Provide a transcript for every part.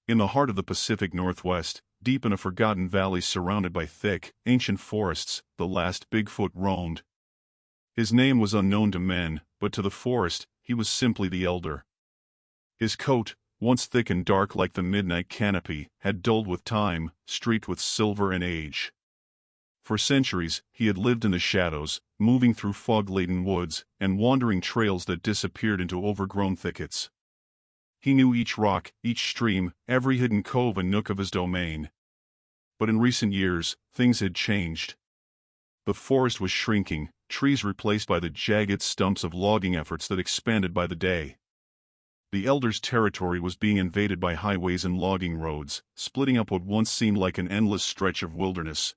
In the heart of the Pacific Northwest, deep in a forgotten valley surrounded by thick, ancient forests, the last Bigfoot roamed. His name was unknown to men, but to the forest, he was simply the Elder. His coat, once thick and dark like the midnight canopy, had dulled with time, streaked with silver and age. For centuries, he had lived in the shadows, moving through fog-laden woods, and wandering trails that disappeared into overgrown thickets. He knew each rock, each stream, every hidden cove and nook of his domain. But in recent years, things had changed. The forest was shrinking, trees replaced by the jagged stumps of logging efforts that expanded by the day. The Elder's territory was being invaded by highways and logging roads, splitting up what once seemed like an endless stretch of wilderness.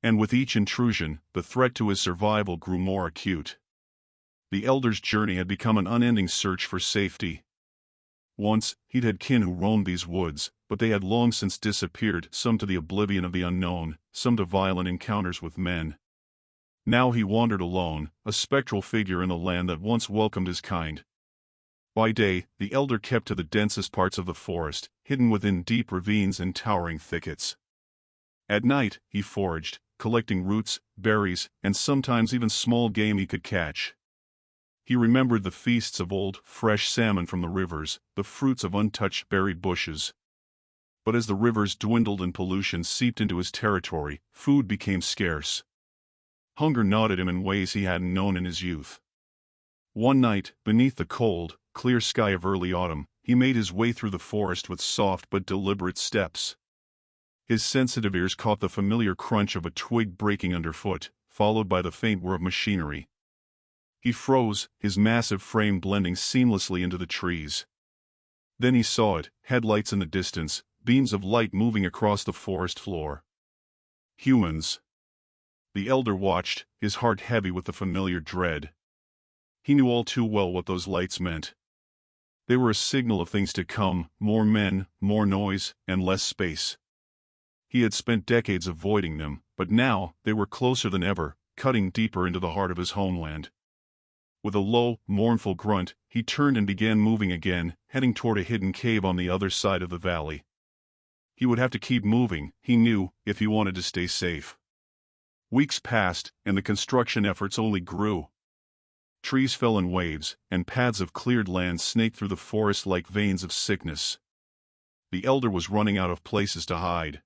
And with each intrusion, the threat to his survival grew more acute. The Elder's journey had become an unending search for safety. Once, he'd had kin who roamed these woods, but they had long since disappeared, some to the oblivion of the unknown, some to violent encounters with men. Now he wandered alone, a spectral figure in the land that once welcomed his kind. By day, the Elder kept to the densest parts of the forest, hidden within deep ravines and towering thickets. At night, he foraged, collecting roots, berries, and sometimes even small game he could catch. He remembered the feasts of old, fresh salmon from the rivers, the fruits of untouched berry bushes. But as the rivers dwindled and pollution seeped into his territory, food became scarce. Hunger gnawed at him in ways he hadn't known in his youth. One night, beneath the cold, clear sky of early autumn, he made his way through the forest with soft but deliberate steps. His sensitive ears caught the familiar crunch of a twig breaking underfoot, followed by the faint whir of machinery. He froze, his massive frame blending seamlessly into the trees. Then he saw it, headlights in the distance, beams of light moving across the forest floor. Humans. The Elder watched, his heart heavy with the familiar dread. He knew all too well what those lights meant. They were a signal of things to come, more men, more noise, and less space. He had spent decades avoiding them, but now, they were closer than ever, cutting deeper into the heart of his homeland. With a low, mournful grunt, he turned and began moving again, heading toward a hidden cave on the other side of the valley. He would have to keep moving, he knew, if he wanted to stay safe. Weeks passed, and the construction efforts only grew. Trees fell in waves, and paths of cleared land snaked through the forest like veins of sickness. The Elder was running out of places to hide.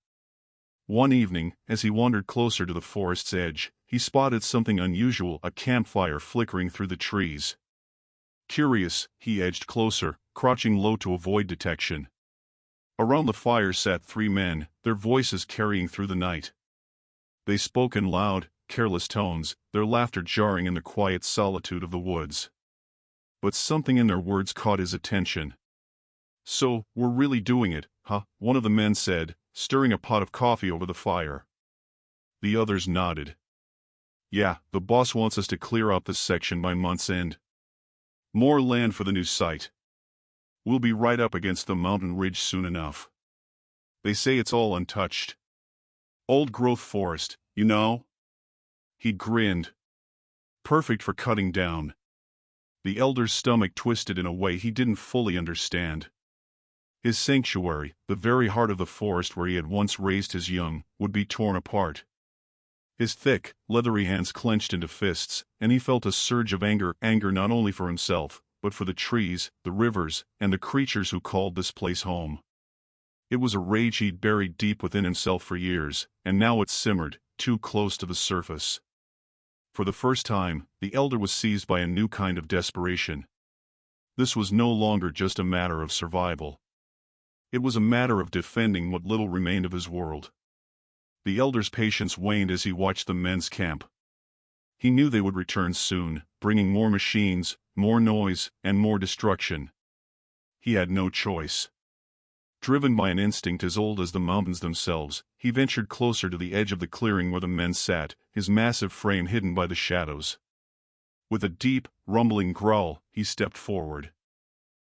One evening, as he wandered closer to the forest's edge, he spotted something unusual, a campfire flickering through the trees. Curious, he edged closer, crouching low to avoid detection. Around the fire sat three men, their voices carrying through the night. They spoke in loud, careless tones, their laughter jarring in the quiet solitude of the woods. But something in their words caught his attention. "So, we're really doing it, huh?" one of the men said, stirring a pot of coffee over the fire. The others nodded. "Yeah, the boss wants us to clear out this section by month's end. More land for the new site. We'll be right up against the mountain ridge soon enough. They say it's all untouched. Old-growth forest, you know?" He grinned. Perfect for cutting down. The Elder's stomach twisted in a way he didn't fully understand. His sanctuary, the very heart of the forest where he had once raised his young, would be torn apart. His thick, leathery hands clenched into fists, and he felt a surge of anger not only for himself, but for the trees, the rivers, and the creatures who called this place home. It was a rage he'd buried deep within himself for years, and now it simmered, too close to the surface. For the first time, the Elder was seized by a new kind of desperation. This was no longer just a matter of survival. It was a matter of defending what little remained of his world. The Elder's patience waned as he watched the men's camp. He knew they would return soon, bringing more machines, more noise, and more destruction. He had no choice. Driven by an instinct as old as the mountains themselves, he ventured closer to the edge of the clearing where the men sat, his massive frame hidden by the shadows. With a deep, rumbling growl, he stepped forward.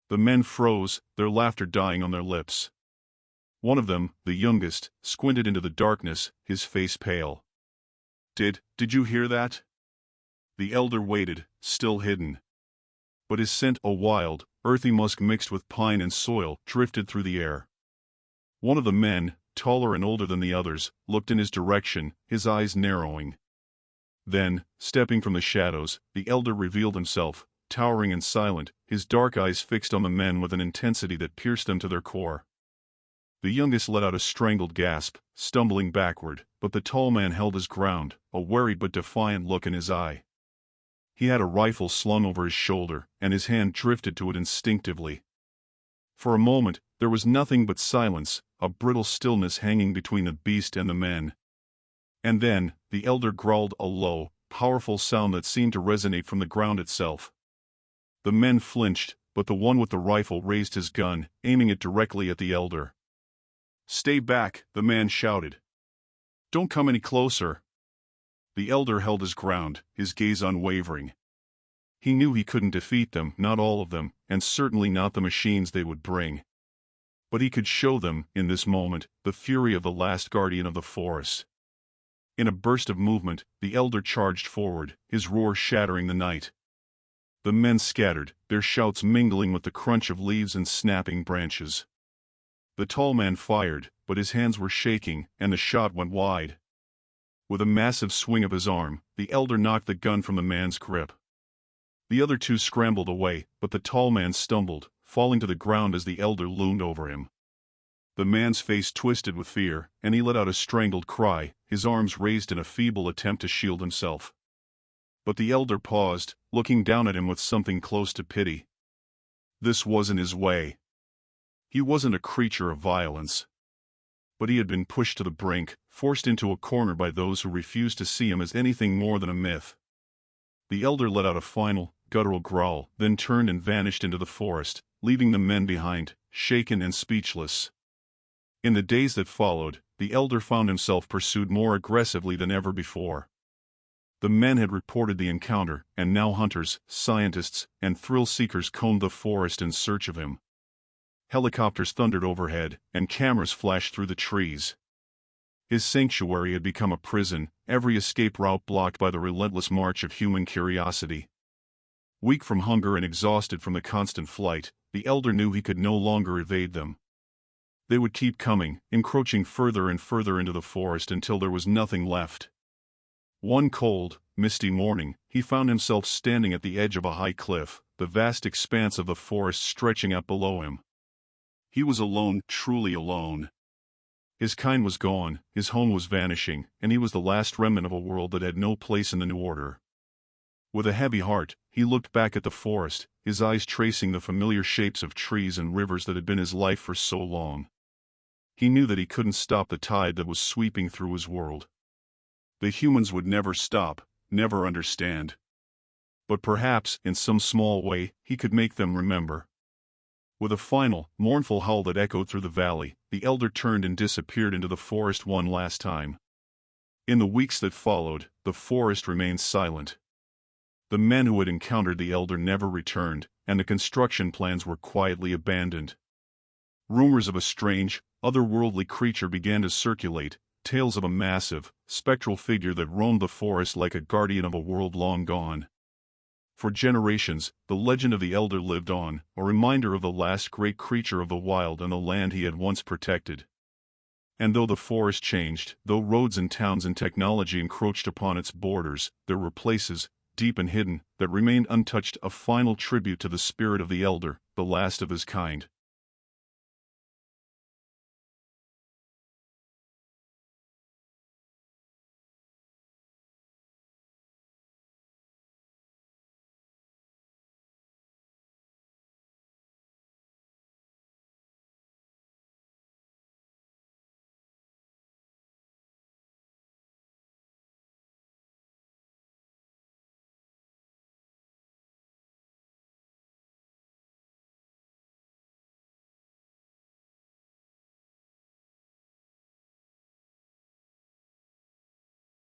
The men froze, their laughter dying on their lips. One of them, the youngest, squinted into the darkness, his face pale. Did you hear that?" The Elder waited, still hidden. But his scent, a wild, earthy musk mixed with pine and soil, drifted through the air. One of the men, taller and older than the others, looked in his direction, his eyes narrowing. Then, stepping from the shadows, the elder revealed himself, towering and silent, his dark eyes fixed on the men with an intensity that pierced them to their core. The youngest let out a strangled gasp, stumbling backward, but the tall man held his ground, a wary but defiant look in his eye. He had a rifle slung over his shoulder, and his hand drifted to it instinctively. For a moment, there was nothing but silence, a brittle stillness hanging between the beast and the men. And then, the elder growled a low, powerful sound that seemed to resonate from the ground itself. The men flinched, but the one with the rifle raised his gun, aiming it directly at the elder. "Stay back," the man shouted. "Don't come any closer." The elder held his ground, his gaze unwavering. He knew he couldn't defeat them, not all of them, and certainly not the machines they would bring. But he could show them, in this moment, the fury of the last guardian of the forest. In a burst of movement, the elder charged forward, his roar shattering the night. The men scattered, their shouts mingling with the crunch of leaves and snapping branches. The tall man fired, but his hands were shaking, and the shot went wide. With a massive swing of his arm, the elder knocked the gun from the man's grip. The other two scrambled away, but the tall man stumbled, falling to the ground as the elder loomed over him. The man's face twisted with fear, and he let out a strangled cry, his arms raised in a feeble attempt to shield himself. But the elder paused, looking down at him with something close to pity. This wasn't his way. He wasn't a creature of violence. But he had been pushed to the brink, forced into a corner by those who refused to see him as anything more than a myth. The elder let out a final, guttural growl, then turned and vanished into the forest, leaving the men behind, shaken and speechless. In the days that followed, the elder found himself pursued more aggressively than ever before. The men had reported the encounter, and now hunters, scientists, and thrill-seekers combed the forest in search of him. Helicopters thundered overhead, and cameras flashed through the trees. His sanctuary had become a prison, every escape route blocked by the relentless march of human curiosity. Weak from hunger and exhausted from the constant flight, the elder knew he could no longer evade them. They would keep coming, encroaching further and further into the forest until there was nothing left. One cold, misty morning, he found himself standing at the edge of a high cliff, the vast expanse of the forest stretching out below him. He was alone, truly alone. His kind was gone, his home was vanishing, and he was the last remnant of a world that had no place in the new order. With a heavy heart, he looked back at the forest, his eyes tracing the familiar shapes of trees and rivers that had been his life for so long. He knew that he couldn't stop the tide that was sweeping through his world. The humans would never stop, never understand. But perhaps, in some small way, he could make them remember. With a final, mournful howl that echoed through the valley, the elder turned and disappeared into the forest one last time. In the weeks that followed, the forest remained silent. The men who had encountered the elder never returned, and the construction plans were quietly abandoned. Rumors of a strange, otherworldly creature began to circulate, tales of a massive, spectral figure that roamed the forest like a guardian of a world long gone. For generations, the legend of the elder lived on, a reminder of the last great creature of the wild and the land he had once protected. And though the forest changed, though roads and towns and technology encroached upon its borders, there were places, deep and hidden, that remained untouched, a final tribute to the spirit of the elder, the last of his kind.